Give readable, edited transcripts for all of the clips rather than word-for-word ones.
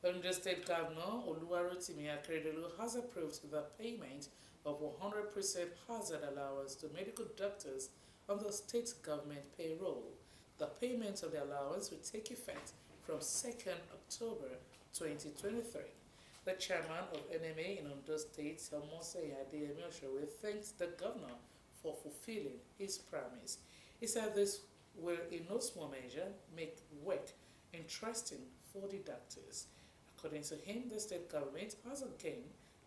Ondo State Governor Oluwarotimi Akeredolu has approved the payment of 100% hazard allowance to medical doctors on the state government payroll. The payment of the allowance will take effect from 2nd October 2023. The chairman of NMA in Ondo State, Mose Adeyemi Oshowe, thanks the governor for fulfilling his promise. He said this will in no small measure make work interesting for the doctors. According to him, the state government has again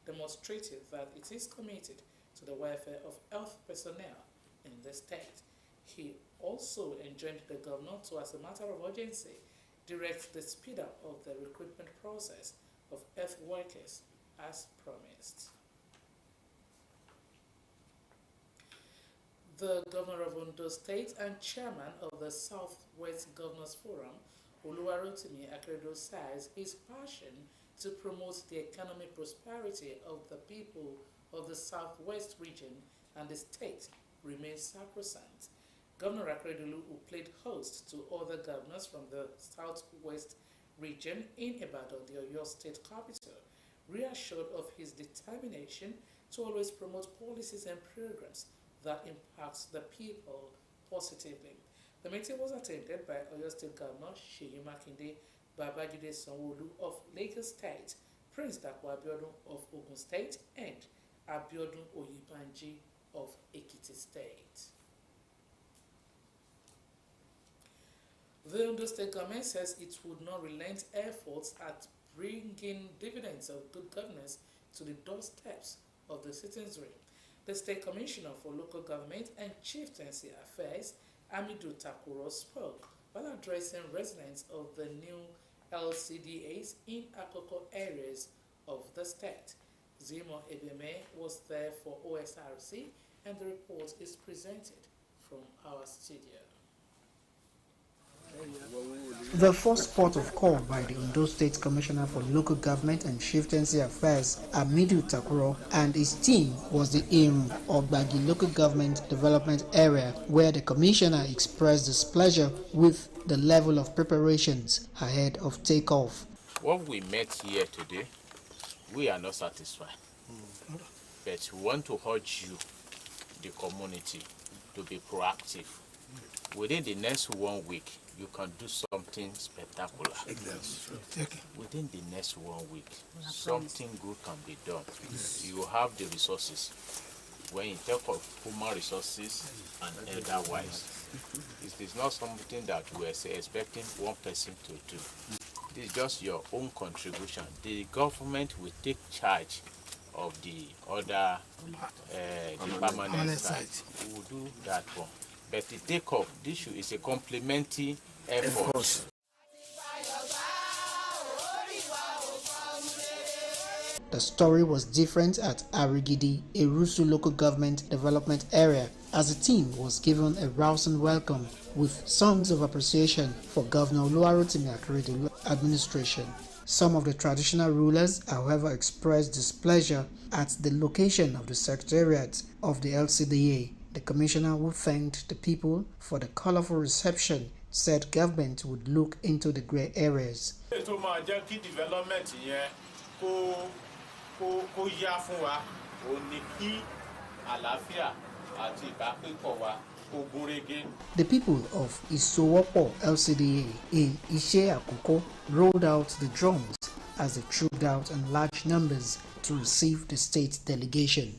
demonstrated that it is committed to the welfare of health personnel in the state. He also enjoined the governor to, as a matter of urgency, direct the speed up of the recruitment process of health workers as promised. The governor of Ondo State and chairman of the Southwest Governors Forum, Oluwarotimi Akeredolu, says his passion to promote the economic prosperity of the people of the Southwest region and the state remains sacrosanct. Governor Akeredolu, who played host to other governors from the Southwest region in Ibadan, the Oyo State capital, reassured of his determination to always promote policies and programs that impacts the people positively. The meeting was attended by Oyo State Governor Seyi Makinde, Babajide Sanwo-Olu of Lagos State, Prince Dapo Abiodun of Ogun State, and Abiodun Oyebanji of Ekiti State. The Ondo State government says it would not relent efforts at bringing dividends of good governance to the doorsteps of the citizenry. The State Commissioner for Local Government and Chieftaincy Affairs, Amidu Takuro, spoke while addressing residents of the new LCDAs in Akoko areas of the state. Zimo Ebeme was there for Osrc, and the report is presented from our studio. The first port of call by the Ondo State Commissioner for Local Government and Chieftaincy Affairs, Amidu Takuro, and his team was the Irum Ogbagi Local Government Development Area, where the Commissioner expressed displeasure with the level of preparations ahead of takeoff. What we met here today, we are not satisfied, but we want to urge you, the community, to be proactive. Within the next 1 week, you can do something spectacular. Within the next 1 week, something good can be done. You have the resources. When you talk of human resources and otherwise, it is not something that we are expecting one person to do. This is just your own contribution. The government will take charge of the other the permanent site. We will do that one. But the takeoff, this is a complementary effort. The story was different at Arigidi, Erusu Local Government Development Area, as the team was given a rousing welcome with songs of appreciation for Governor Oluwarotimi Akeredolu administration. Some of the traditional rulers, however, expressed displeasure at the location of the secretariat of the LCDA. The commissioner, who thanked the people for the colorful reception, said government would look into the grey areas. The people of Isowopo LCDA in Ishe Akoko rolled out the drums as they trooped out in large numbers to receive the state delegation.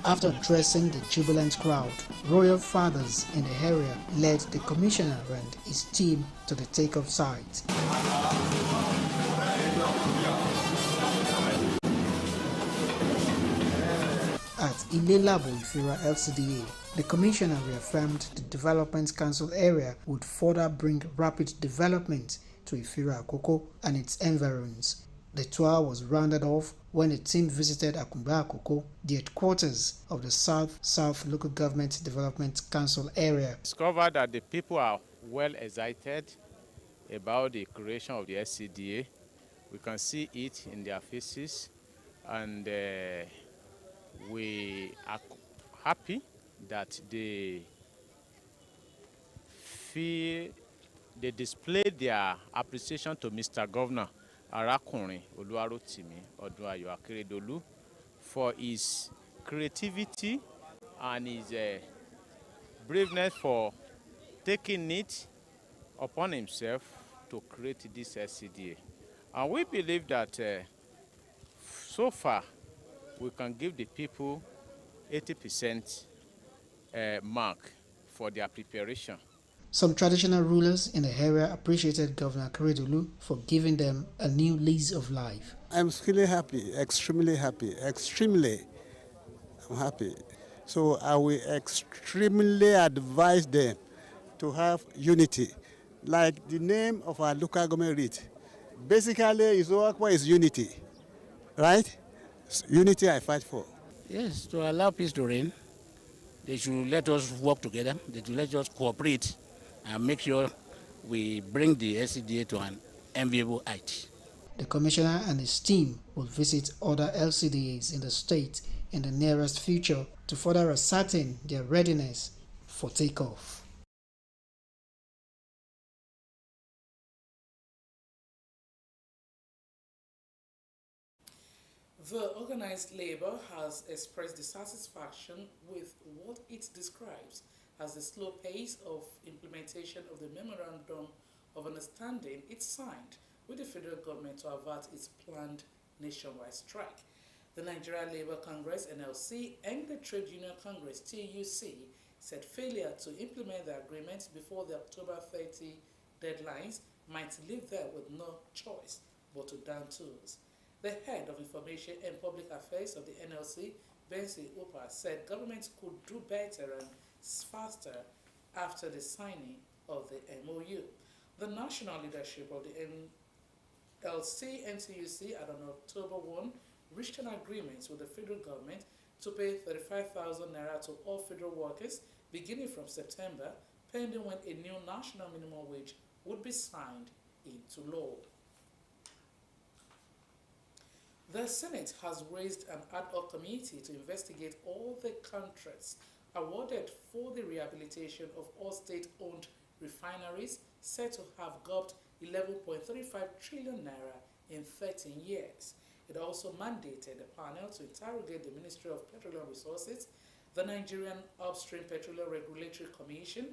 After addressing the jubilant crowd, royal fathers in the area led the commissioner and his team to the takeoff site. At Ilelabo Ifira LCDA, the commissioner reaffirmed the Development Council area would further bring rapid development to Ifira Akoko and its environs. The tour was rounded off when the team visited Akumba Akoko, the headquarters of the South Local Government Development Council area. Discovered that the people are well excited about the creation of the SCDA. We can see it in their faces, and we are happy that they feel they displayed their appreciation to Mr. Governor Arakunrin Oluwarotimi Odunayo Akeredolu for his creativity and his braveness for taking it upon himself to create this SCDA. And we believe that so far we can give the people 80% mark for their preparation. Some traditional rulers in the area appreciated Governor Akeredolu for giving them a new lease of life. I'm really happy, extremely happy, extremely. I'm happy. So I will extremely advise them to have unity. Like the name of our local government read. Basically, Izoakwa is unity, right? Unity I fight for. Yes, to allow peace to reign, they should let us work together. They should let us cooperate and make sure we bring the SCDA to an enviable height. The commissioner and his team will visit other LCDAs in the state in the nearest future to further ascertain their readiness for takeoff. The organized labor has expressed dissatisfaction with what it describes as the slow pace of implementation of the Memorandum of Understanding it signed with the federal government to avert its planned nationwide strike. The Nigeria Labour Congress (NLC) and the Trade Union Congress (TUC) said failure to implement the agreement before the October 30 deadlines might leave them with no choice but to down tools. The head of Information and Public Affairs of the NLC, Bensi Opa, said government could do better and faster after the signing of the MOU. The national leadership of the NLC and TUC at on October 1 reached an agreement with the federal government to pay 35,000 naira to all federal workers beginning from September, pending when a new national minimum wage would be signed into law. The Senate has raised an ad hoc committee to investigate all the contracts awarded for the rehabilitation of all state-owned refineries said to have gulped 11.35 trillion naira in 13 years. It also mandated a panel to interrogate the Ministry of Petroleum Resources, the Nigerian Upstream Petroleum Regulatory Commission,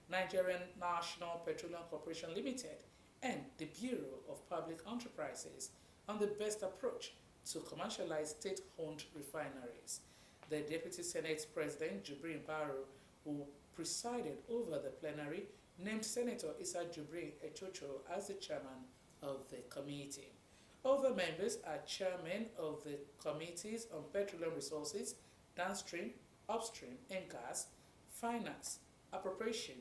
Nigerian National Petroleum Corporation Limited, and the Bureau of Public Enterprises on the best approach to commercialize state-owned refineries. The Deputy Senate President, Jibrin Barrow, who presided over the plenary, named Senator Issa Jibrin Echocho as the chairman of the committee. Other members are chairmen of the committees on petroleum resources, downstream, upstream and gas, finance, appropriation,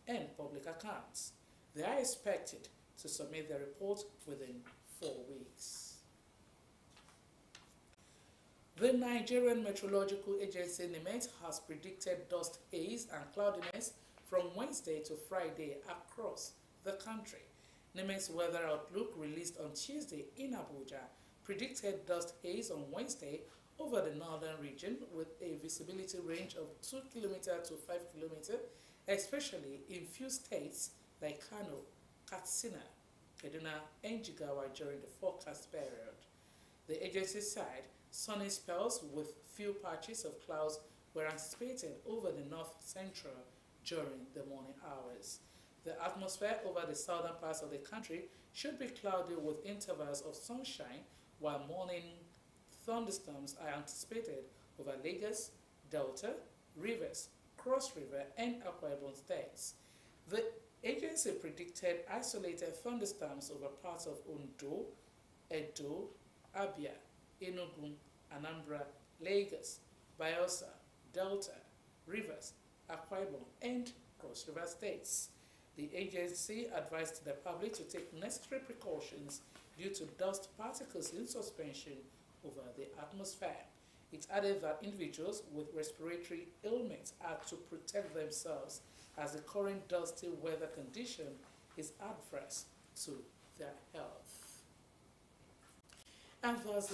and public accounts. They are expected to submit their report within 4 weeks. The Nigerian Meteorological Agency (NIMET) has predicted dust haze and cloudiness from Wednesday to Friday across the country. NIMET's weather outlook released on Tuesday in Abuja predicted dust haze on Wednesday over the northern region with a visibility range of 2 km to 5 km, especially in few states like Kano, Katsina, Kaduna, and Jigawa during the forecast period. The agency said sunny spells with few patches of clouds were anticipated over the north-central during the morning hours. The atmosphere over the southern parts of the country should be cloudy with intervals of sunshine, while morning thunderstorms are anticipated over Lagos, Delta, Rivers, Cross River, and Akwa Ibom states. The agency predicted isolated thunderstorms over parts of Ondo, Edo, Abia, Enugu, Anambra, Lagos, Bayelsa, Delta, Rivers, Akwa Ibom, and Cross River states. The agency advised the public to take necessary precautions due to dust particles in suspension over the atmosphere. It added that individuals with respiratory ailments are to protect themselves as the current dusty weather condition is adverse to their health. And thus